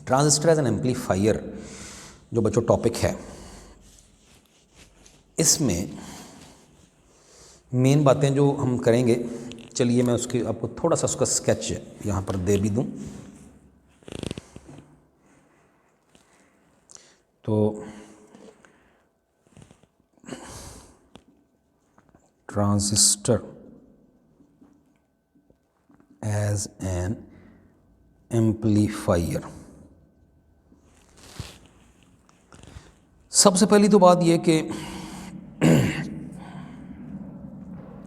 Transistor as an amplifier जो बच्चों topic है, इसमें मेन बातें जो हम करेंगे, चलिए मैं उसके आपको थोड़ा सा उसका स्केच यहाँ पर दे भी दूँ। तो ट्रांजिस्टर एज एन एम्पलीफायर, सबसे पहली तो बात यह कि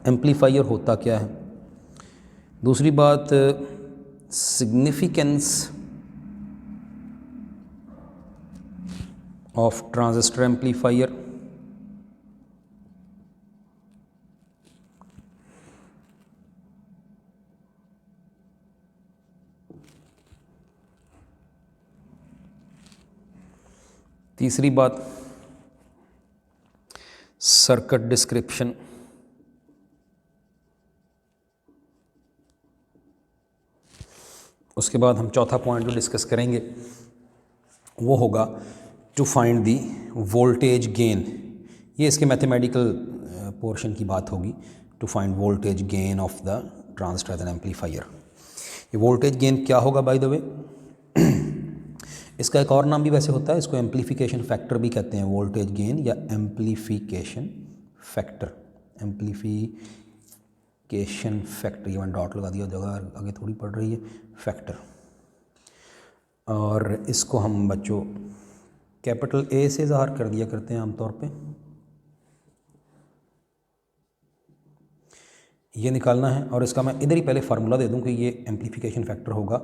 एम्पलीफायर होता क्या है। दूसरी बात सिग्निफिकेंस ऑफ ट्रांजिस्टर एम्पलीफायर। तीसरी बात सर्किट डिस्क्रिप्शन। उसके बाद हम चौथा पॉइंट जो डिस्कस करेंगे वो होगा to find the voltage gain. ये इसके मैथमेटिकल पोर्शन की बात होगी, to find voltage gain of the transistor as an amplifier. ये वोल्टेज गेन क्या होगा बाय द वे, इसका एक और नाम भी वैसे होता है, इसको एम्पलीफिकेशन फैक्टर भी कहते हैं, वोल्टेज गेन या एम्पलीफिकेशन फैक्टर। एम्पलीफिकेशन फैक्टर, ये मैंने डॉट लगा दिया, जगह आगे थोड़ी पड़ रही है, फैक्टर। और इसको हम बच्चों कैपिटल ए से ज़ाहिर कर दिया करते हैं आमतौर पे। ये निकालना है और इसका मैं इधर ही पहले फार्मूला दे दूं कि ये एम्पलीफिकेशन फैक्टर होगा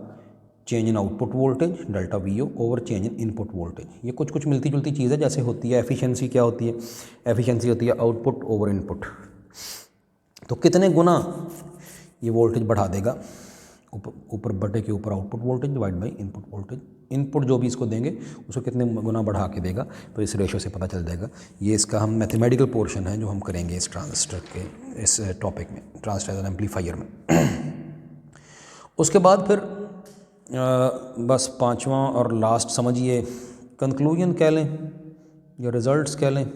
change in output voltage delta V O over change in input voltage. ये कुछ कुछ मिलती जुलती चीज़ है, जैसे होती है एफिशिएंसी। क्या होती है एफिशिएंसी? होती है आउटपुट ओवर इनपुट। तो कितने गुना ये वोल्टेज बढ़ा देगा, ऊपर बटे के ऊपर output voltage divide by input voltage. Input जो भी इसको देंगे उसको कितने गुना बढ़ा के देगा, तो इस रेशो से पता चल जाएगा। ये इसका हम मैथमेटिकल पोर्शन है जो हम करेंगे इस ट्रांजिस्टर के इस टॉपिक में, ट्रांजिस्टर एज एन एम्पलीफायर में। उसके बाद फिर बस पांचवा और लास्ट समझिए कंक्लूजन कह लें या रिजल्ट्स कह लें।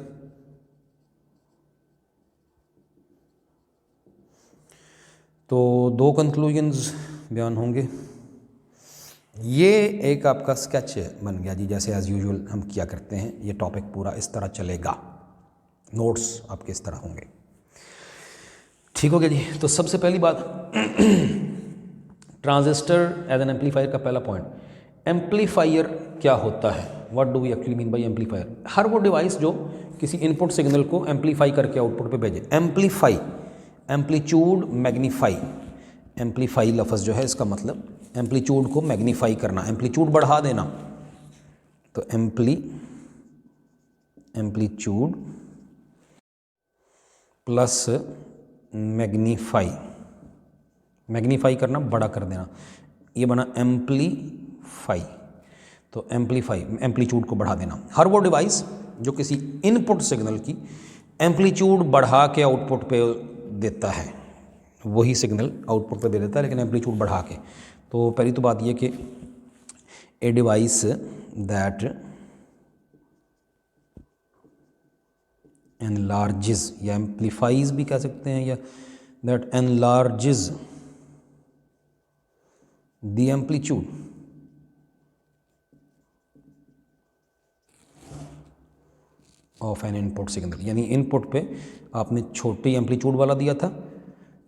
तो दो कंक्लूजन्स बयान होंगे। ये एक आपका स्केच बन गया जी, जैसे एज़ यूजुअल हम किया करते हैं। ये टॉपिक पूरा इस तरह चलेगा, नोट्स आपके इस तरह होंगे। ठीक हो गया जी। तो सबसे पहली बात ट्रांजिस्टर एज एन एम्पलीफायर का पहला पॉइंट, एम्पलीफायर क्या होता है, what do we actually mean by amplifier. हर वो डिवाइस जो किसी इनपुट सिग्नल को एम्पलीफाई करके आउटपुट पे भेजे। Amplify, amplitude, magnify. एम्पलीफाई लफ्ज़ जो है इसका मतलब एम्पलीट्यूड को मैग्नीफाई करना, एम्पलीट्यूड बढ़ा देना। तो एम्पलीट्यूड प्लस मैग्नीफाई, मैग्नीफाई करना, बड़ा कर देना, ये बना एम्पलीफाई। तो एम्पलीफाई एम्पलीट्यूड को बढ़ा देना। हर वो डिवाइस जो किसी इनपुट सिग्नल की एम्पलीट्यूड बढ़ा के आउटपुट पे देता है, वही सिग्नल आउटपुट पे दे देता है, लेकिन एम्पलीट्यूड बढ़ा के। तो पहली तो बात ये कि ए डिवाइस दैट एनलार्जेस, या एम्पलीफाइज भी कह सकते हैं, या that enlarges the amplitude of N input signal. यानी इनपुट पे आपने छोटी एम्पलीट्यूड वाला दिया था,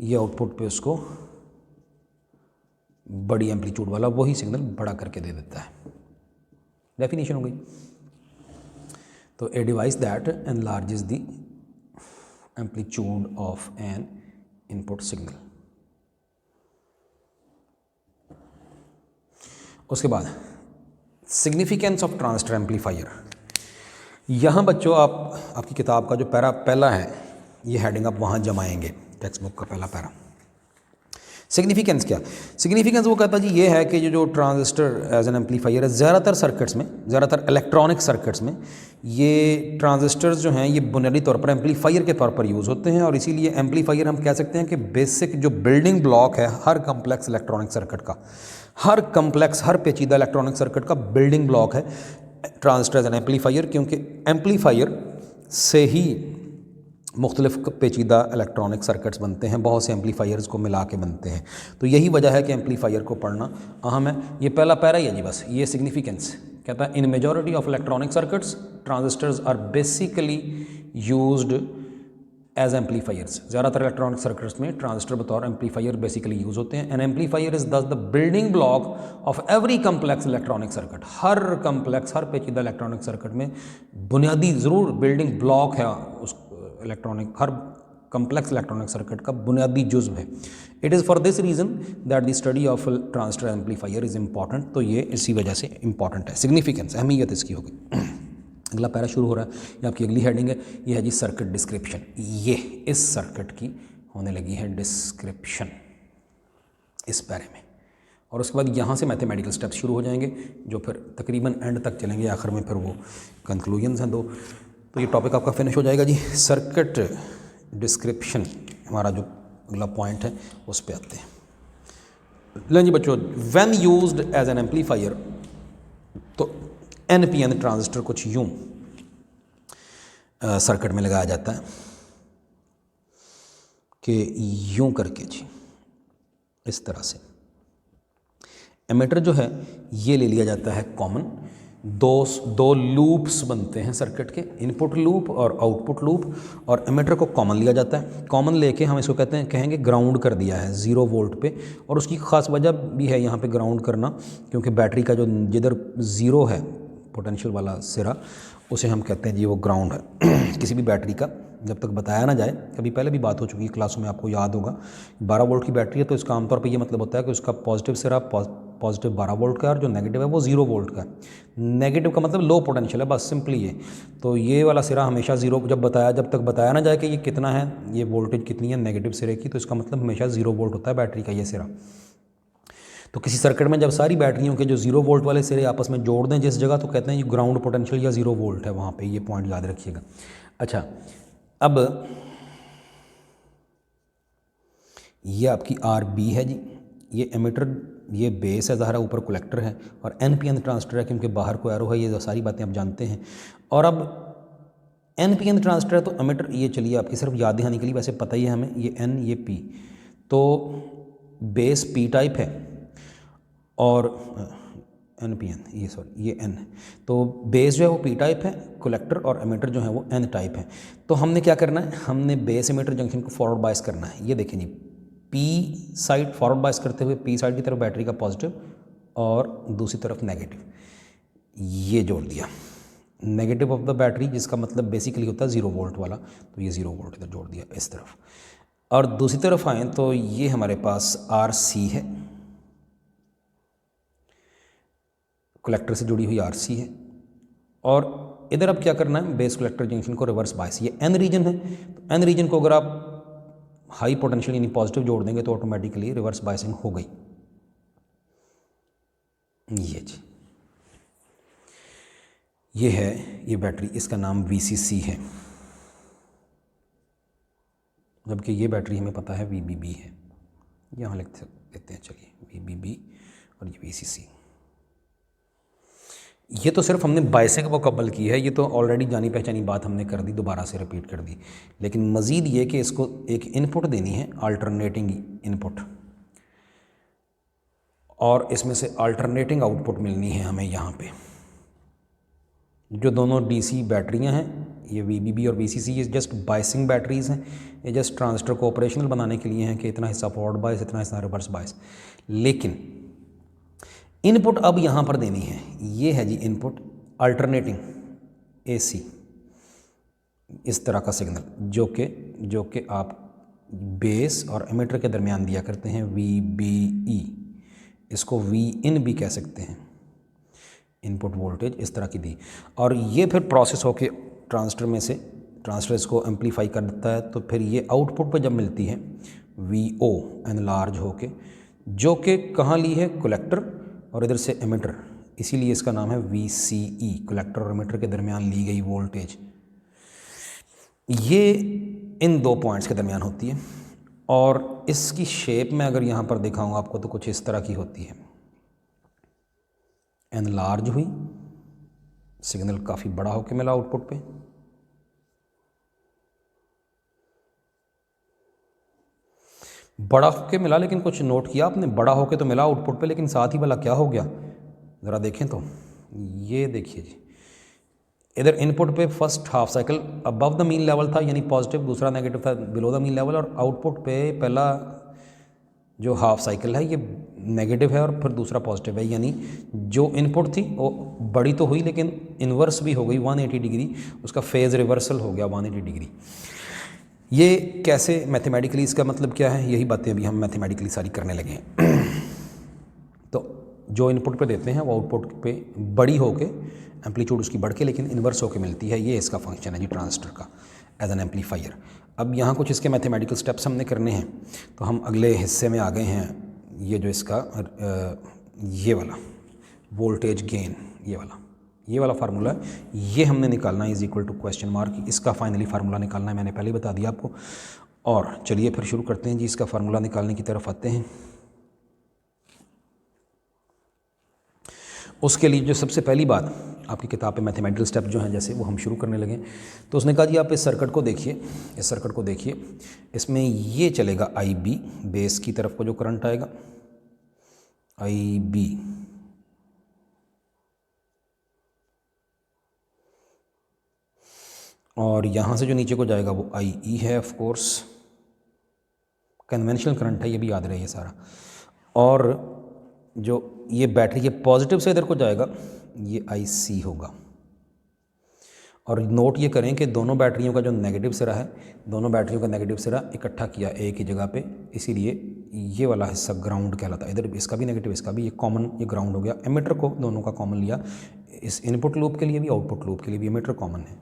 ये आउटपुट पे उसको बड़ी एम्पलीट्यूड वाला वही सिग्नल बड़ा करके दे देता है। डेफिनेशन हो गई। तो a device that enlarges the amplitude of N input signal. उसके बाद सिग्निफिकेंस ऑफ ट्रांजिस्टर एम्पलीफायर। यहाँ बच्चों आपकी किताब का जो पैरा पहला है, ये हेडिंग आप वहाँ जमाएंगे, टेक्स्ट बुक का पहला पैरा। सिग्निफिकेंस क्या? सिग्निफिकेंस वो कहता है जी ये है कि जो ट्रांजिस्टर एज एन एम्पलीफायर है, ज़्यादातर सर्किट्स में, ज़्यादातर इलेक्ट्रॉनिक सर्किट्स में ये ट्रांजिस्टर्स जो हैं ये बुनियादी तौर पर एम्पलीफायर के तौर पर यूज़ होते हैं। और इसीलिए एम्पलीफायर हम कह सकते हैं कि बेसिक जो बिल्डिंग ब्लॉक है हर कम्प्लेक्स इलेक्ट्रॉनिक सर्किट का, हर पेचीदा इलेक्ट्रॉनिक सर्किट का बिल्डिंग ब्लॉक है ट्रांजिस्टर एज एन एम्पलीफायर, क्योंकि एम्पलीफायर से ही मुख्तलिफ पेचीदा इलेक्ट्रॉनिक सर्किट्स बनते हैं, बहुत से एम्पलीफायर्स को मिला के बनते हैं। तो यही वजह है कि एम्पलीफायर को पढ़ना अहम है। ये पहला पैरा ही है जी बस, ये सिग्निफिकेंस कहता है in majority of electronic circuits transistors are basically used as amplifiers. ज़्यादातर इलेक्ट्रॉनिक सर्किट्स में ट्रांजिस्टर बतौर एम्पलीफायर बेसिकली यूज़ होते हैं। An amplifier is thus the building block of every complex electronic circuit. हर पेचीदा इलेक्ट्रॉनिक सर्किट में बुनियादी ज़रूर बिल्डिंग ब्लॉक है उस हर कम्प्लेक्स इलेक्ट्रॉनिक सर्किट का बुनियादी जुज़्व है। It is for this reason that the study of transistor amplifier is important. तो ये इसी वजह से इंपॉर्टेंट है, सिग्निफिकेंस अहमियत इसकी होगी। अगला पैरा शुरू हो रहा है, ये आपकी अगली हेडिंग है, ये है जी सर्किट डिस्क्रिप्शन। ये इस सर्किट की होने लगी है डिस्क्रिप्शन इस पैरे में, और उसके बाद यहाँ से मैथमेटिकल स्टेप्स शुरू हो जाएंगे जो फिर तकरीबन एंड तक चलेंगे, आखिर में फिर वो कंक्लूजन्स हैं दो। तो ये टॉपिक आपका फिनिश हो जाएगा जी। सर्किट डिस्क्रिप्शन हमारा जो अगला पॉइंट है उस पे आते हैं। लें जी बच्चों, when used as an amplifier, तो NPN ट्रांजिस्टर कुछ यूं सर्किट में लगाया जाता है कि यूं करके जी इस तरह से एमीटर जो है ये ले लिया जाता है कॉमन। दो लूप्स बनते हैं सर्किट के, इनपुट लूप और आउटपुट लूप, और एमीटर को कॉमन लिया जाता है। कॉमन लेके हम इसको कहेंगे ग्राउंड कर दिया है 0 वोल्ट पे, और उसकी ख़ास वजह भी है यहाँ पे ग्राउंड करना, क्योंकि बैटरी का जो जिधर 0 है पोटेंशियल वाला सिरा उसे हम कहते हैं जी वो ग्राउंड है। किसी भी बैटरी का जब तक बताया ना जाए, कभी पहले भी बात हो चुकी है क्लासों में, आपको याद होगा 12 वोल्ट की बैटरी है तो इसका आमतौर पे ये मतलब होता है कि उसका पॉजिटिव सिरा पॉजिटिव 12 वोल्ट का है और जो नेगेटिव है वो 0 वोल्ट का है। नेगेटिव का मतलब लो पोटेंशियल है, बस सिंपली ये। तो ये वाला सिरा हमेशा 0 जब तक बताया ना जाए कि ये कितना है, ये वोल्टेज कितनी है नेगेटिव सिरे की, तो इसका मतलब हमेशा 0 वोल्ट होता है बैटरी का ये सिरा। तो किसी सर्किट में जब सारी बैटरियों के जो 0 वोल्ट वाले सिरे आपस में जोड़ दें जिस जगह, तो कहते हैं ये ग्राउंड पोटेंशियल या 0 वोल्ट है वहाँ पे, ये पॉइंट याद रखिएगा। अच्छा, अब ये आपकी RB है जी, ये एमीटर, ये बेस है, ज़ाहिर है ऊपर कलेक्टर है, और NPN ट्रांजिस्टर है क्योंकि बाहर को एरो है, ये सारी बातें आप जानते हैं। और अब NPN ट्रांजिस्टर है तो एमीटर, ये चलिए आपकी सिर्फ याद दिहाने के लिए, वैसे पता ही है हमें, ये N ये P, तो बेस P टाइप है और NPN ये N है, तो बेस जो है वो P टाइप है, कलेक्टर और एमीटर जो है वो N टाइप है। तो हमने क्या करना है, हमने बेस एमीटर जंक्शन को फॉरवर्ड बायस करना है। ये देखें जी, P साइड फॉरवर्ड बायस करते हुए P साइड की तरफ बैटरी का पॉजिटिव और दूसरी तरफ नेगेटिव, ये जोड़ दिया। नेगेटिव ऑफ द बैटरी जिसका मतलब बेसिकली होता है 0 वोल्ट वाला, तो ये 0 वोल्ट इधर जोड़ दिया इस तरफ। और दूसरी तरफ आएँ तो ये हमारे पास RC है, कलेक्टर से जुड़ी हुई RC है, और इधर अब क्या करना है, बेस कलेक्टर जंक्शन को रिवर्स बायस, ये N रीजन है, तो N रीजन को अगर आप हाई पोटेंशियल यानी पॉजिटिव जोड़ देंगे तो ऑटोमेटिकली रिवर्स बायसिंग हो गई। ये जी, ये है ये बैटरी, इसका नाम VCC है, जबकि ये बैटरी हमें पता है VBB है, यहाँ लिख देते हैं चलिए VBB और ये VCC। ये तो सिर्फ हमने बायसिंग को कबल की है, ये तो ऑलरेडी जानी पहचानी बात हमने कर दी, दोबारा से रिपीट कर दी। लेकिन मज़ीद ये कि इसको एक इनपुट देनी है, अल्टरनेटिंग इनपुट, और इसमें से अल्टरनेटिंग आउटपुट मिलनी है हमें यहाँ पे। जो दोनों DC बैटरियाँ हैं, ये VBB और VCC, ये जस्ट बायसिंग बैटरीज़ हैं, ये जस्ट ट्रांजिस्टर को ऑपरेशनल बनाने के लिए हैं कि इतना हिस्सा फॉरवर्ड बायस, इतना हिस्सा रिवर्स बायस। लेकिन इनपुट अब यहाँ पर देनी है, ये है जी इनपुट अल्टरनेटिंग AC, इस तरह का सिग्नल जो कि आप बेस और एमीटर के दरमियान दिया करते हैं, VBE, इसको Vin भी कह सकते हैं, इनपुट वोल्टेज इस तरह की दी। और ये फिर प्रोसेस होके ट्रांजिस्टर में से ट्रांजिस्टर इसको एम्पलीफाई कर देता है, तो फिर ये आउटपुट पे जब मिलती है VO एनलार्ज होके, जो कि कहाँ ली है, कलेक्टर और इधर से एमिटर, इसीलिए इसका नाम है VCE, कलेक्टर और एमिटर के दरमियान ली गई वोल्टेज। ये इन दो पॉइंट्स के दरमियान होती है और इसकी शेप में अगर यहाँ पर दिखाऊँ आपको तो कुछ इस तरह की होती है। एनलार्ज हुई, सिग्नल काफ़ी बड़ा होके मिला आउटपुट पे, बड़ा होके मिला, लेकिन कुछ नोट किया आपने, बड़ा होके तो मिला आउटपुट पे, लेकिन साथ ही भला क्या हो गया, ज़रा देखें तो ये देखिए जी, इधर इनपुट पे first half cycle above the mean level था यानी पॉजिटिव, दूसरा नेगेटिव था बिलो द मीन लेवल, और आउटपुट पे पहला जो हाफ साइकिल है ये नेगेटिव है और फिर दूसरा पॉजिटिव है, यानी जो इनपुट थी वो बड़ी तो हुई लेकिन इन्वर्स भी हो गई 180 डिग्री, उसका फेज़ रिवर्सल हो गया 180 डिग्री। ये कैसे मैथमेटिकली, इसका मतलब क्या है, यही बातें अभी हम मैथमेटिकली सारी करने लगे हैं। तो जो इनपुट पे देते हैं वो आउटपुट पे बड़ी होके, एम्पलीट्यूड उसकी बढ़ के लेकिन इन्वर्स होके मिलती है, ये इसका फंक्शन है जी ट्रांजिस्टर का एज एन एम्पलीफायर। अब यहाँ कुछ इसके मैथमेटिकल स्टेप्स हमने करने हैं, तो हम अगले हिस्से में आ गए हैं। ये जो इसका ये वाला वोल्टेज गेन, ये वाला फार्मूला है, ये हमने निकालना है is equal to question mark, इसका फाइनली फार्मूला निकालना है, मैंने पहले ही बता दिया आपको। और चलिए फिर शुरू करते हैं जी, इसका फार्मूला निकालने की तरफ आते हैं। उसके लिए जो सबसे पहली बात आपकी किताब पे मैथमेटिकल स्टेप जो हैं जैसे वो हम शुरू करने लगे, तो उसने कहा जी आप इस सर्किट को देखिए, इस सर्किट को देखिए, इसमें ये चलेगा IB, बेस की तरफ को जो करंट आएगा IB, और यहाँ से जो नीचे को जाएगा वो IE है, ऑफ कोर्स कन्वेंशनल करंट है, ये भी याद रहे ये सारा। और जो ये बैटरी के पॉजिटिव से इधर को जाएगा ये IC होगा। और नोट ये करें कि दोनों बैटरियों का जो नेगेटिव सिरा है, दोनों बैटरियों का नेगेटिव सिरा इकट्ठा किया एक ही जगह पे, इसीलिए ये वाला हिस्सा ग्राउंड कहलाता है। इधर इसका भी नेगेटिव, इसका भी, ये कॉमन, ये ग्राउंड हो गया। एमिटर को दोनों का कॉमन लिया, इस इनपुट लूप के लिए भी आउटपुट लूप के लिए भी एमिटर कॉमन है।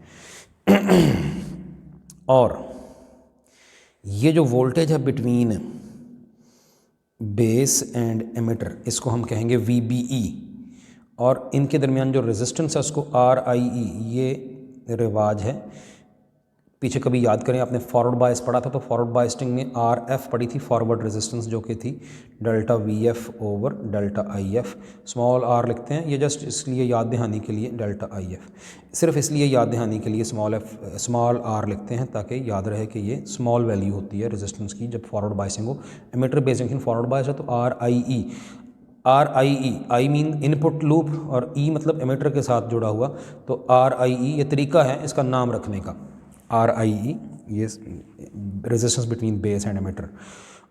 और ये जो वोल्टेज है बिटवीन बेस एंड एमिटर, इसको हम कहेंगे VBE, और इनके दरमियान जो रेजिस्टेंस है उसको RIE, ये रिवाज है। पीछे कभी याद करें आपने फॉरवर्ड बायस पढ़ा था, तो फॉरवर्ड बायसिंग में RF पढ़ी थी, फॉरवर्ड रेजिस्टेंस, जो कि थी delta VF over delta IF। Small r लिखते हैं, ये जस्ट इसलिए याद दहानी के लिए, डेल्टा IF सिर्फ इसलिए याद दहानी के लिए स्मॉल r लिखते हैं, ताकि याद रहे कि ये स्मॉल वैल्यू होती है रेजिस्टेंस की जब फॉरवर्ड बायसिंग हो। Emitter base junction forward bias है तो RIE, I mean input loop, और E मतलब एमिटर के साथ जुड़ा हुआ, तो RIE ये तरीका है इसका नाम रखने का, RIE, ये resistance between base and emitter.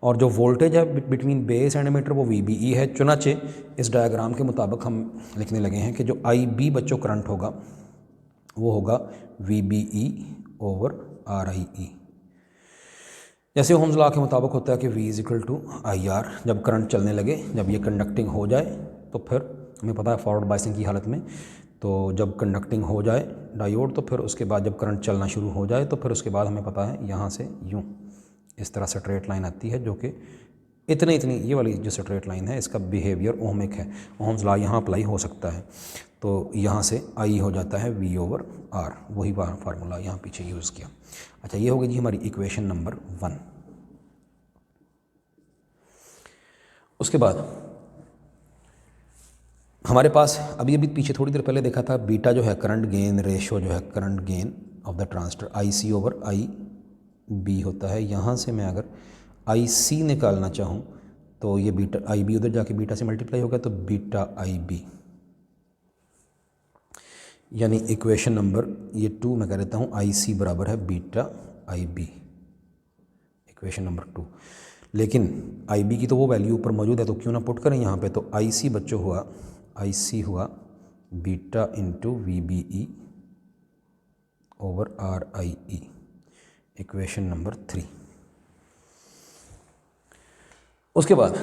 और जो वोल्टेज है बिटवीन बेस एंड एमिटर वो VBE है। चुनाचे इस डायग्राम के मुताबिक हम लिखने लगे हैं कि जो IB बच्चों करंट होगा वो होगा VBE ओवर RIE। जैसे ओम्स लॉ के मुताबिक होता है कि V = IR, जब करंट चलने लगे, जब ये कंडक्टिंग हो जाए, तो फिर हमें पता है फॉरवर्ड बायसिंग की हालत में, तो जब कंडक्टिंग हो जाए डायोड, तो फिर उसके बाद जब करंट चलना शुरू हो जाए, तो फिर उसके बाद हमें पता है यहाँ से यूँ इस तरह से स्ट्रेट लाइन आती है, जो कि इतनी ये वाली जो स्ट्रेट लाइन है इसका बिहेवियर ओहमिक है। ओम्स लॉ यहाँ अप्लाई हो सकता है, तो यहाँ से I हो जाता है V ओवर R, वही फार्मूला यहाँ पीछे यूज़ किया। अच्छा, ये हो गई जी हमारी इक्वेशन नंबर 1। उसके बाद हमारे पास अभी पीछे थोड़ी देर पहले देखा था, बीटा जो है करंट गेन रेशो, जो है current gain of the transistor IC over IB होता है। यहाँ से मैं अगर IC निकालना चाहूँ तो ये बीटा IB उधर जाके बीटा से मल्टीप्लाई होगा, तो बीटा IB, यानी इक्वेशन नंबर ये 2 मैं कह देता हूँ, IC बराबर है बीटा IB, इक्वेशन नंबर 2। लेकिन IB की तो वो वैल्यू ऊपर मौजूद है, तो क्यों ना पुट करें यहाँ पे, तो IC बच्चों हुआ, IC हुआ beta into VBE over RIE, equation number 3। उसके बाद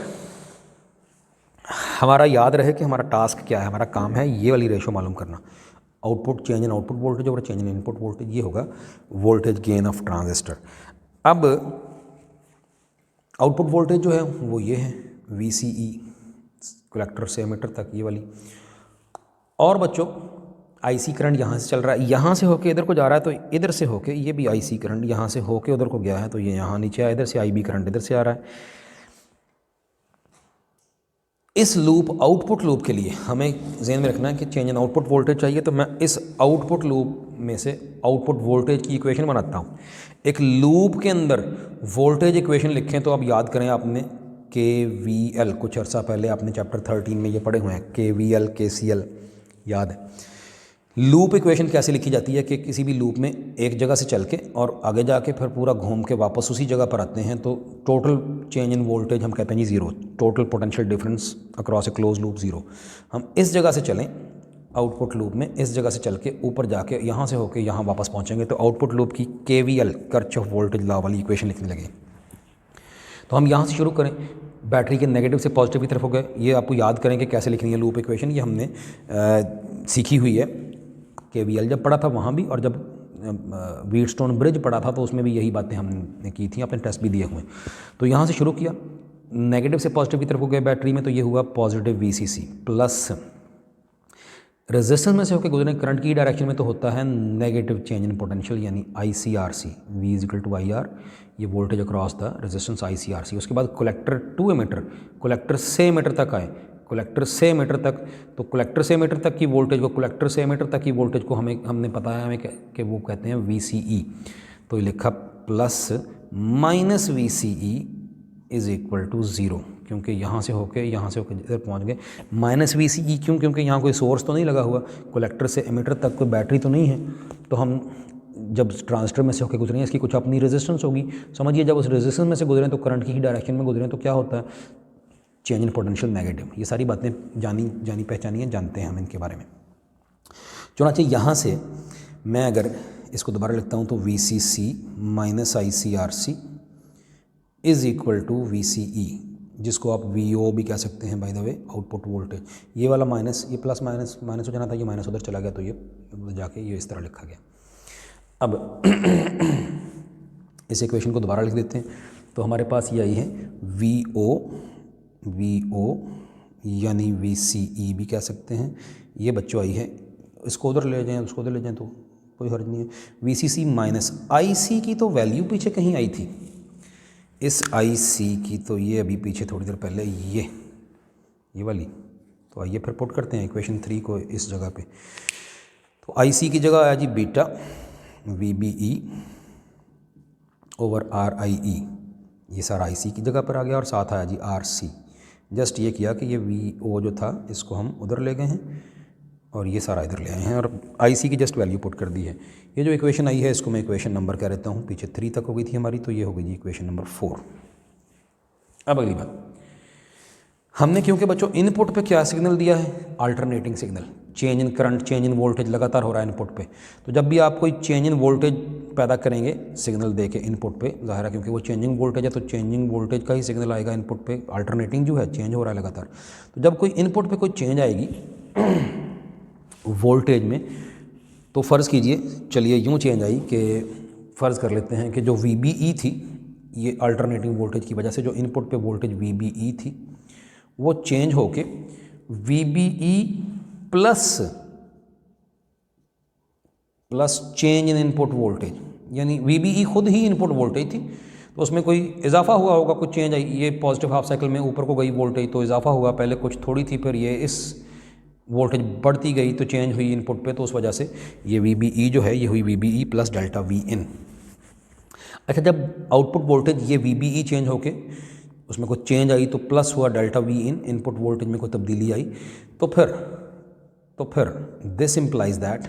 हमारा याद रहे कि हमारा टास्क क्या है, हमारा काम है ये वाली रेशो मालूम करना, output change in output voltage और चेंज इन इनपुट वोल्टेज, ये होगा वोल्टेज गेन ऑफ ट्रांजिस्टर। अब आउटपुट वोल्टेज जो है वो ये है VCE, कलेक्टर से एमिटर तक ये वाली। और बच्चों IC करंट यहाँ से चल रहा है, यहाँ से होके इधर को जा रहा है, तो इधर से होके ये भी IC करंट यहाँ से होके उधर को गया है, तो ये यहाँ नीचे आया, इधर से IB करंट इधर से आ रहा है। इस लूप आउटपुट लूप के लिए हमें ज़हन में रखना है कि चेंज इन आउटपुट वोल्टेज चाहिए, तो मैं इस आउटपुट लूप में से आउटपुट वोल्टेज की इक्वेशन बनाता हूँ। एक लूप के अंदर वोल्टेज इक्वेशन लिखें तो आप याद करें, आपने KVL कुछ अर्सा पहले आपने चैप्टर 13 में ये पढ़े हुए हैं, KVL KCL याद है। लूप इक्वेशन कैसे लिखी जाती है कि किसी भी लूप में एक जगह से चल के और आगे जाके फिर पूरा घूम के वापस उसी जगह पर आते हैं, तो टोटल चेंज इन वोल्टेज हम कहते हैं जी zero, total potential difference across a close loop zero. हम इस जगह से चलें आउटपुट लूप में, इस जगह से चल के ऊपर जाके यहाँ से होके यहाँ वापस पहुँचेंगे, तो आउटपुट लूप की KVL किरचॉफ वोल्टेज लॉ वाली इक्वेशन लिखने लगे। तो हम यहाँ से शुरू करें, बैटरी के नेगेटिव से पॉजिटिव की तरफ हो गए। ये आपको याद करें कि कैसे लिखनी है लूप इक्वेशन, ये हमने सीखी हुई है। KVL जब पढ़ा था वहाँ भी, और जब व्हीटस्टोन ब्रिज पढ़ा था तो उसमें भी यही बातें हमने की थी, अपने टेस्ट भी दिए हुए। तो यहाँ से शुरू किया, नेगेटिव से पॉजिटिव की तरफ हो गए बैटरी में, तो ये हुआ पॉजिटिव VCC प्लस रेजिस्टेंस में से होकर गुजरने करंट की डायरेक्शन में तो होता है नेगेटिव चेंज इन पोटेंशियल यानी ICRC, V = IR, ये voltage across the resistance ICRC। उसके बाद कलेक्टर टू एमिटर, कलेक्टर से एमिटर तक आए, कलेक्टर से एमिटर तक, तो कलेक्टर से एमिटर तक की वोल्टेज को, कलेक्टर से एमिटर तक की वोल्टेज को हमने पता है हमें कि वो कहते हैं VCE। तो ये लिखा प्लस माइनस VCE = 0, क्योंकि यहाँ से होके इधर पहुँच गए। माइनस VCE क्यों? क्योंकि यहाँ कोई सोर्स तो नहीं लगा हुआ, कलेक्टर से एमिटर तक कोई बैटरी तो नहीं है, तो हम जब ट्रांजिस्टर में से होकर गुजरें इसकी कुछ अपनी रेजिस्टेंस होगी। समझिए जब उस रेजिस्टेंस में से गुजरें तो करंट की ही डायरेक्शन में गुजरें तो क्या होता है, चेंज इन पोटेंशियल नेगेटिव। ये सारी बातें जानी पहचानी है, जानते हैं हम इनके बारे में। चुनांचे यहाँ से मैं अगर इसको दोबारा लिखता हूँ तो VCC माइनस ICRC = VCE, जिसको आप VO भी कह सकते हैं by the way, output voltage. ये वाला माइनस, ये प्लस माइनस माइनस हो जाना था, ये माइनस उधर चला गया, तो ये जाके ये इस तरह लिखा गया। अब इस इक्वेशन को दोबारा लिख देते हैं, तो हमारे पास ये आई है VO यानी VCE भी कह सकते हैं, ये बच्चों आई है, इसको उधर ले जाएं उसको उधर ले जाएं तो कोई हर्ज नहीं है। VCC माइनस IC की तो वैल्यू पीछे कहीं आई थी, इस IC की तो ये अभी पीछे थोड़ी देर पहले ये वाली, तो आइए फिर पुट करते हैं इक्वेशन 3 को इस जगह पे। तो IC की जगह आया जी बीटा VBE / RIE, ये सारा IC की जगह पर आ गया, और साथ आया जी RC। जस्ट ये किया कि ये VO जो था इसको हम उधर ले गए हैं और ये सारा इधर ले आए हैं, और IC की जस्ट वैल्यू पुट कर दी है। ये जो इक्वेशन आई है इसको मैं इक्वेशन नंबर कह देता हूँ, पीछे 3 तक हो गई थी हमारी, तो ये हो गई जी इक्वेशन नंबर 4। अब अगली बात, हमने क्योंकि बच्चों इनपुट पे क्या सिग्नल दिया है, alternating signal, change in current, change in voltage लगातार हो रहा है इनपुट पे। तो जब भी आप कोई चेंज इन वोल्टेज पैदा करेंगे सिग्नल दे के इनपुट पे, ज़ाहिर है क्योंकि वो चेंजिंग वोल्टेज है तो चेंजिंग वोल्टेज का ही सिग्नल आएगा इनपुट पे, अल्टरनेटिंग जो है चेंज हो रहा है लगातार। तो जब कोई इनपुट पे कोई चेंज आएगी वोल्टेज में, तो फ़र्ज़ कीजिए, चलिए यूँ चेंज आई कि फ़र्ज़ कर लेते हैं कि जो VBE थी, ये अल्टरनेटिंग वोल्टेज की वजह से जो इनपुट पे वोल्टेज VBE थी वो चेंज होके VBE plus change in input voltage, यानी VBE खुद ही इनपुट वोल्टेज थी, तो उसमें कोई इजाफा हुआ होगा, कुछ चेंज आई, ये पॉजिटिव हाफ साइकिल में ऊपर को गई वोल्टेज तो इजाफा हुआ, पहले कुछ थोड़ी थी, फिर ये इस वोल्टेज बढ़ती गई तो चेंज हुई इनपुट पे, तो उस वजह से ये VBE जो है ये हुई VBE प्लस डेल्टा Vin। अच्छा, जब आउटपुट वोल्टेज ये VBE चेंज होके उसमें कुछ चेंज आई तो प्लस हुआ डेल्टा Vin, इनपुट वोल्टेज में कोई तब्दीली आई, तो फिर दिस इम्प्लाइज दैट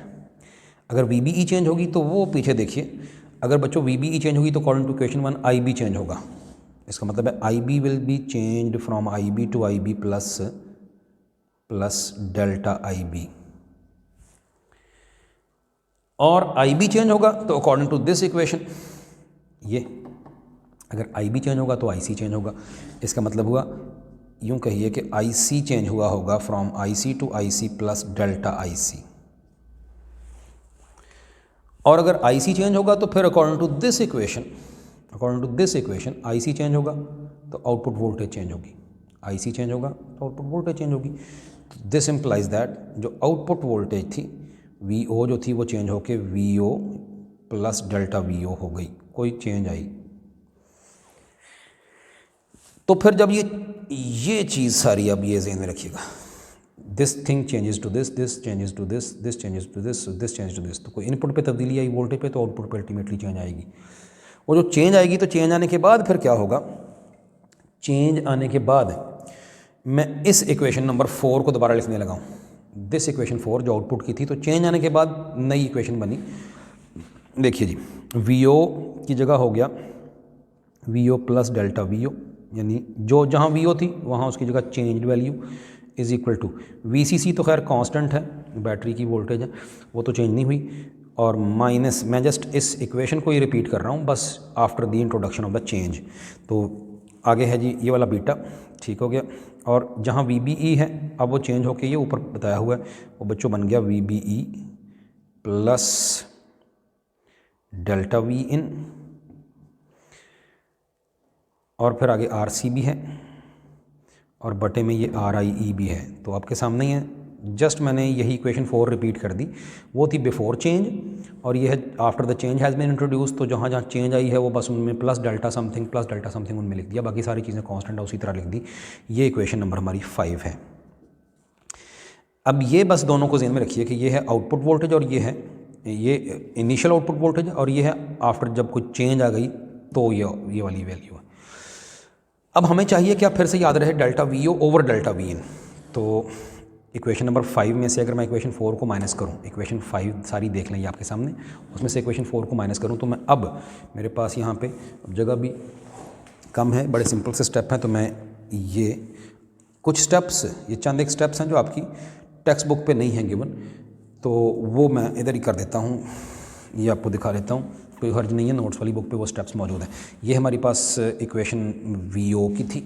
अगर VBE चेंज होगी तो वो पीछे देखिए, अगर बच्चों VBE चेंज होगी तो according to equation 1 IB change होगा। इसका मतलब है IB will be changed from IB to IB plus delta IB, और IB चेंज होगा तो अकॉर्डिंग टू दिस इक्वेशन, ये अगर IB चेंज होगा तो IC चेंज होगा। इसका मतलब हुआ, यूँ कहिए कि IC चेंज हुआ होगा from IC to IC plus delta IC, और अगर IC चेंज होगा तो फिर according to this equation IC change होगा, तो आउटपुट वोल्टेज चेंज होगी, आईसी चेंज होगा तो आउटपुट वोल्टेज चेंज होगी। दिस इम्प्लाइज दैट जो आउटपुट वोल्टेज थी वीओ जो थी वो चेंज होके वीओ प्लस डेल्टा वीओ हो गई, कोई चेंज आई। तो फिर जब ये चीज़ सारी अब ये ज़हन में रखिएगा, this thing changes to this, this changes to this, this changes to this, this changes to this, तो कोई इनपुट पे तब्दीली आई वोल्टेज पे तो आउटपुट पे अल्टीमेटली चेंज आएगी। वो जो चेंज आएगी तो चेंज आने के बाद फिर क्या होगा, चेंज आने के बाद मैं इस इक्वेशन नंबर 4 को दोबारा लिखने लगाऊँ, दिस इक्वेशन 4 जो आउटपुट की थी, तो चेंज आने के बाद नई इक्वेशन बनी। देखिए जी, वी ओ की जगह हो गया V O plus delta V O, यानी जो जहाँ वी ओ थी वहाँ उसकी जगह change value is equal to V C C तो खैर कांस्टेंट है, बैटरी की वोल्टेज है वो तो चेंज नहीं हुई, और माइनस मैं जस्ट इस इक्वेशन को ही रिपीट कर रहा हूँ बस after the introduction of the change. तो आगे है जी ये वाला बीटा, ठीक हो गया, और जहाँ वी बी ई है अब वो चेंज होके ये ऊपर बताया हुआ है वो बच्चों बन गया V B E plus delta V in, और फिर आगे आर सी भी है और बटे में ये आर आई ई भी है, तो आपके सामने ही है। जस्ट मैंने यही इक्वेशन 4 रिपीट कर दी, वो थी बिफोर चेंज और ये है after the change has been introduce, तो जहाँ जहाँ चेंज आई है वो बस उनमें प्लस डेल्टा समथिंग उनमें लिख दिया, बाकी सारी चीज़ें कांस्टेंट है उसी तरह लिख दी। ये इक्वेशन नंबर हमारी 5 है। अब ये बस दोनों को ज़हन में रखिए कि ये है आउटपुट वोल्टेज और ये है ये इनिशियल आउटपुट वोल्टेज, और ये है आफ्टर जब कोई चेंज आ गई तो ये वाली वैल्यू है। अब हमें चाहिए कि आप फिर से याद रहे delta V O over delta V in, तो इक्वेशन नंबर 5 में से अगर मैं इक्वेशन 4 को माइनस करूं, इक्वेशन 5 सारी देख लें ये आपके सामने, उसमें से इक्वेशन 4 को माइनस करूं तो मैं अब मेरे पास यहाँ पे जगह भी कम है, बड़े सिंपल से स्टेप हैं, तो मैं ये कुछ स्टेप्स, ये चंद एक स्टेप्स हैं जो आपकी टेक्स्ट बुक पे नहीं हैं गिवन, तो वो मैं इधर ही कर देता हूँ, ये आपको दिखा देता हूँ, कोई हर्ज नहीं है, नोट्स वाली बुक पे वो स्टेप्स मौजूद हैं। ये हमारे पास इक्वेशन वी ओ की थी,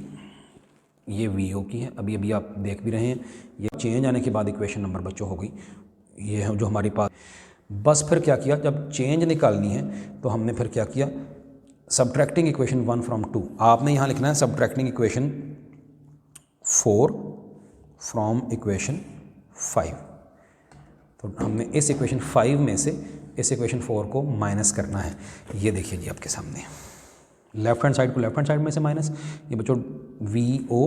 ये वी ओ की है, अभी आप देख भी रहे हैं, ये चेंज आने के बाद इक्वेशन नंबर बच्चों हो गई, ये है जो हमारे पास। बस फिर क्या किया, जब चेंज निकालनी है तो हमने फिर क्या किया, सब्ट्रैक्टिंग इक्वेशन 1 फ्रॉम 2, आपने यहाँ लिखना है सब्ट्रैक्टिंग इक्वेशन 4 फ्रॉम इक्वेशन 5, तो हमने इस इक्वेशन 5 में से इस इक्वेशन 4 को माइनस करना है। ये देखिए जी आपके सामने, लेफ्ट हैंड साइड को लेफ्ट हैंड साइड में से माइनस, ये बच्चों वी ओ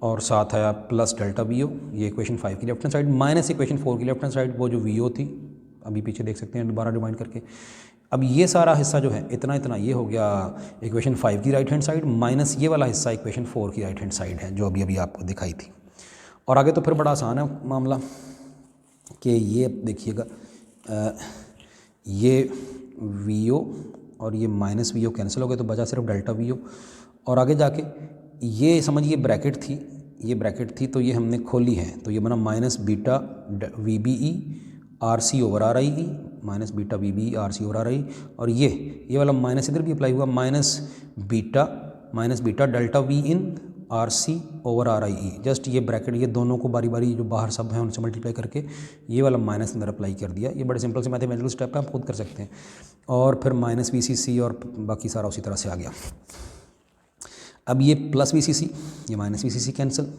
और साथ आया प्लस डेल्टा वी ओ, ये इक्वेशन 5 की left hand side, minus equation 4 की लेफ्ट हैंड साइड, वो जो वी ओ थी अभी पीछे देख सकते हैं दोबारा रिमाइंड करके। अब ये सारा हिस्सा जो है इतना ये हो गया इक्वेशन 5 की राइट हैंड साइड, माइनस ये वाला हिस्सा इक्वेशन 4 की राइट हैंड साइड है जो अभी आपको दिखाई थी। और आगे तो फिर बड़ा आसान है मामला कि ये देखिएगा, ये वी ओ और ये माइनस वी ओ कैंसिल हो गए तो बचा सिर्फ डेल्टा वी ओ, और आगे जाके ये समझिए ब्रैकेट थी, ये ब्रैकेट थी तो ये हमने खोली है, तो ये बना minus beta V B E R C over R I E, minus beta V B E R C over R I, और ये वाला माइनस इधर भी अप्लाई हुआ, minus beta delta V in R C over R I E, just ये bracket ये दोनों को बारी बारी जो बाहर सब हैं उनसे मल्टीप्लाई करके ये वाला माइनस अंदर अप्लाई कर दिया। ये बड़े सिंपल से मैथमेटिकल स्टेप है, आप खुद कर सकते हैं। और फिर माइनस वी सी सी और बाकी सारा उसी तरह से आ गया। अब ये प्लस वी सी सी, ये minus V C C cancel,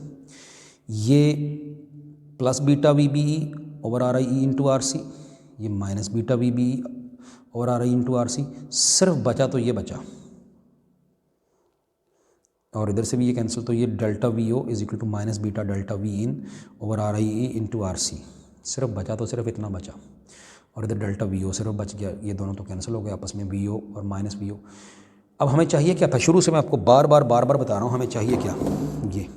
ये plus beta V B E over R I E into R C, ये minus beta V B E over R I into R C, सिर्फ बचा तो ये बचा, और इधर से भी ये कैंसिल, तो ये delta V O is equal to minus beta delta V in over R I E into R C, सिर्फ बचा तो सिर्फ इतना बचा, और इधर डेल्टा वी ओ सिर्फ बच गया, ये दोनों तो कैंसिल हो गए आपस में, वी ओ और माइनस वी ओ। अब हमें चाहिए क्या था, शुरू से मैं आपको बार बार बता रहा हूँ, हमें चाहिए क्या, ये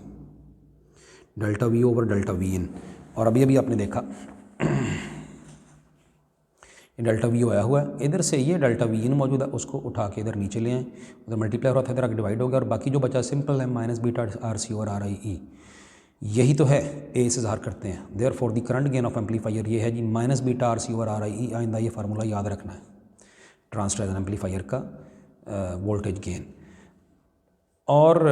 delta V O over delta V in, और अभी आपने देखा ये डेल्टा वी ओ आया हुआ है, इधर से ये डेल्टा वी इन मौजूद है, उसको उठा के इधर नीचे ले आए, उधर मल्टीप्लाई हो रहा था, इधर आगे डिवाइड हो गया, और बाकी जो बचा सिंपल है माइनस बीटा आर सी और आर आई ई, यही तो है ए से ज़ाहिर करते हैं। Therefore the current gain of amplifier ये है G minus beta R C और आर आई ई, आइंदा ये फार्मूला याद रखना है ट्रांसड्यूसर एम्पलीफायर का वोल्टेज गेन। और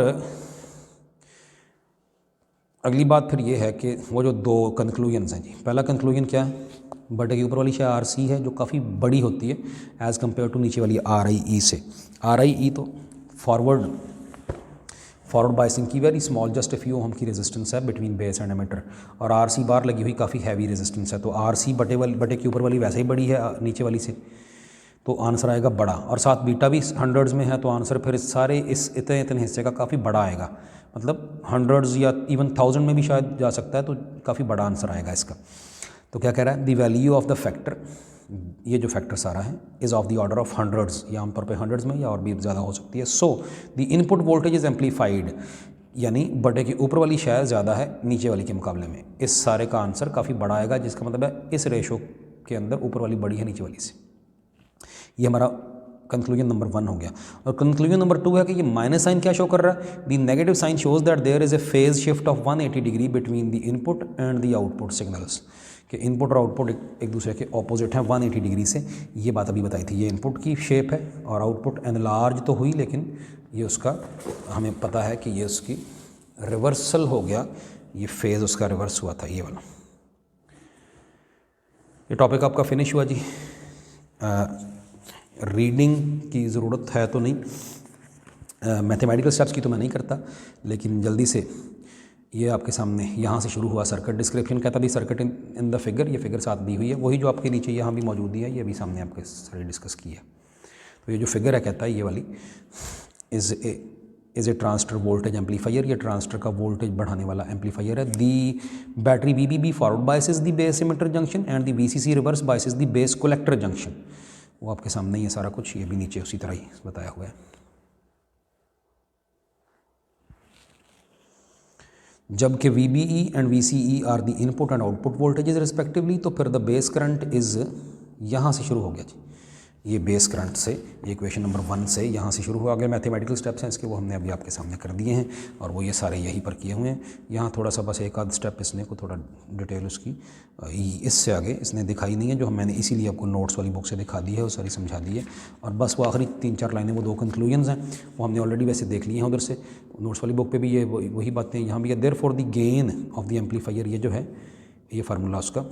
अगली बात फिर ये है कि वो जो दो कंक्लूजन्स हैं जी, पहला कंक्लूजन क्या है, बटे के ऊपर वाली शायद आर सी है जो काफ़ी बड़ी होती है एज़ कम्पेयर टू नीचे वाली आर आई ई से। आर आई ई तो फॉरवर्ड बायसिंग की very small just a few ohm की रेजिस्टेंस है बिटवीन बेस एंड एमिटर, और आर सी बार लगी हुई काफ़ी हैवी रेजिस्टेंस है, तो आर सी बटे के ऊपर वाली वैसे ही बड़ी है नीचे वाली से, तो आंसर आएगा बड़ा, और साथ बीटा भी हंड्रेड्स में है, तो आंसर फिर सारे इस इतने इतने हिस्से का काफ़ी बड़ा आएगा, मतलब हंड्रेड्स या इवन 1000 में भी शायद जा सकता है, तो काफ़ी बड़ा आंसर आएगा इसका। तो क्या कह रहा है, the value of the factor, ये जो फैक्टर सारा है, is of the order of hundreds, या आमतौर पे हंड्रेड्स में या और भी ज़्यादा हो सकती है। सो the input voltage is amplified, यानी बटे की ऊपर वाली शायद ज़्यादा है नीचे वाली के मुकाबले में, इस सारे का आंसर काफ़ी बड़ा आएगा, जिसका मतलब है इस रेशो के अंदर ऊपर वाली बड़ी है नीचे वाली से। ये हमारा कंक्लूजन नंबर 1 हो गया। और कंक्लूजन नंबर 2 है कि ये माइनस साइन क्या शो कर रहा है, the negative sign shows that there is a phase shift of 180 degree between the input and the output signals, कि इनपुट और आउटपुट एक दूसरे के ऑपोजिट हैं 180 डिग्री से। ये बात अभी बताई थी, ये इनपुट की शेप है और आउटपुट एनलार्ज तो हुई, लेकिन ये उसका हमें पता है कि ये उसकी रिवर्सल हो गया, ये फेज़ उसका रिवर्स हुआ था, ये वाला। ये टॉपिक आपका फिनिश हुआ जी। रीडिंग की ज़रूरत है तो नहीं, मैथमेटिकल स्टेप्स की तो मैं नहीं करता, लेकिन जल्दी से ये आपके सामने यहाँ से शुरू हुआ सर्किट, डिस्क्रिप्शन कहता भी सर्किट इन द फिगर, ये फिगर साथ दी हुई है, वही जो आपके नीचे यहाँ भी मौजूद है, ये भी सामने आपके सारे डिस्कस की है। तो ये जो फिगर है कहता है ये वाली is a transistor voltage amplifier, ये ट्रांजिस्टर का वोल्टेज बढ़ाने वाला एम्पलीफायर है। The battery VBB forward biases the base emitter junction and the VCC reverse biases the base collector junction, वो आपके सामने ही है सारा कुछ, ये भी नीचे उसी तरह ही बताया हुआ है। जबकि VBE and VCE are the input and output voltages respectively, तो फिर द बेस करंट इज़, यहाँ से शुरू हो गया जी, ये बेस करंट से, ये इक्वेशन नंबर 1 से यहाँ से शुरू हुआ। आगे मैथमेटिकल स्टेप्स हैं इसके, वो हमने अभी आपके सामने कर दिए हैं, और वो ये सारे यहीं पर किए हुए हैं। यहाँ थोड़ा सा बस एक आध स्टेप इसने को थोड़ा डिटेल उसकी इससे आगे इसने दिखाई नहीं है, जो मैंने इसीलिए आपको नोट्स वाली बुक से दिखा दी है, वो सारी समझा दी है। और बस वो आखिरी 3-4 लाइनें, वो 2 कंक्लूजन्स हैं, वो हमने ऑलरेडी वैसे देख लिए हैं उधर से, नोट्स वाली बुक पर भी ये वही बातें यहाँ भी है। Therefore the gain of the amplifier, ये जो है ये फार्मूला उसका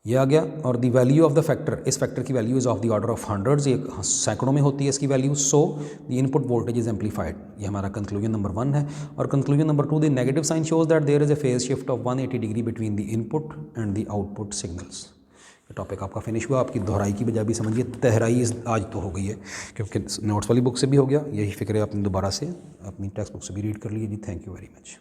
ये आ गया। और the value of the factor, इस फैक्टर की value is of the order of hundreds, ये सैकड़ों में होती है इसकी value. So the input voltage is amplified, ये हमारा कंक्लूजन नंबर 1 है। और conclusion number 2, the negative sign shows that there is a phase shift of 180 degree between the input and the output signals. ये टॉपिक आपका finish हुआ, आपकी दोहराई की बजाय भी समझिए तहराई आज तो हो गई है, क्योंकि नोट्स वाली बुक से भी हो गया, यही फिक्र आपने दोबारा से अपनी टेक्स्ट बुक से भी रीड कर लीजिए जी। Thank you very much.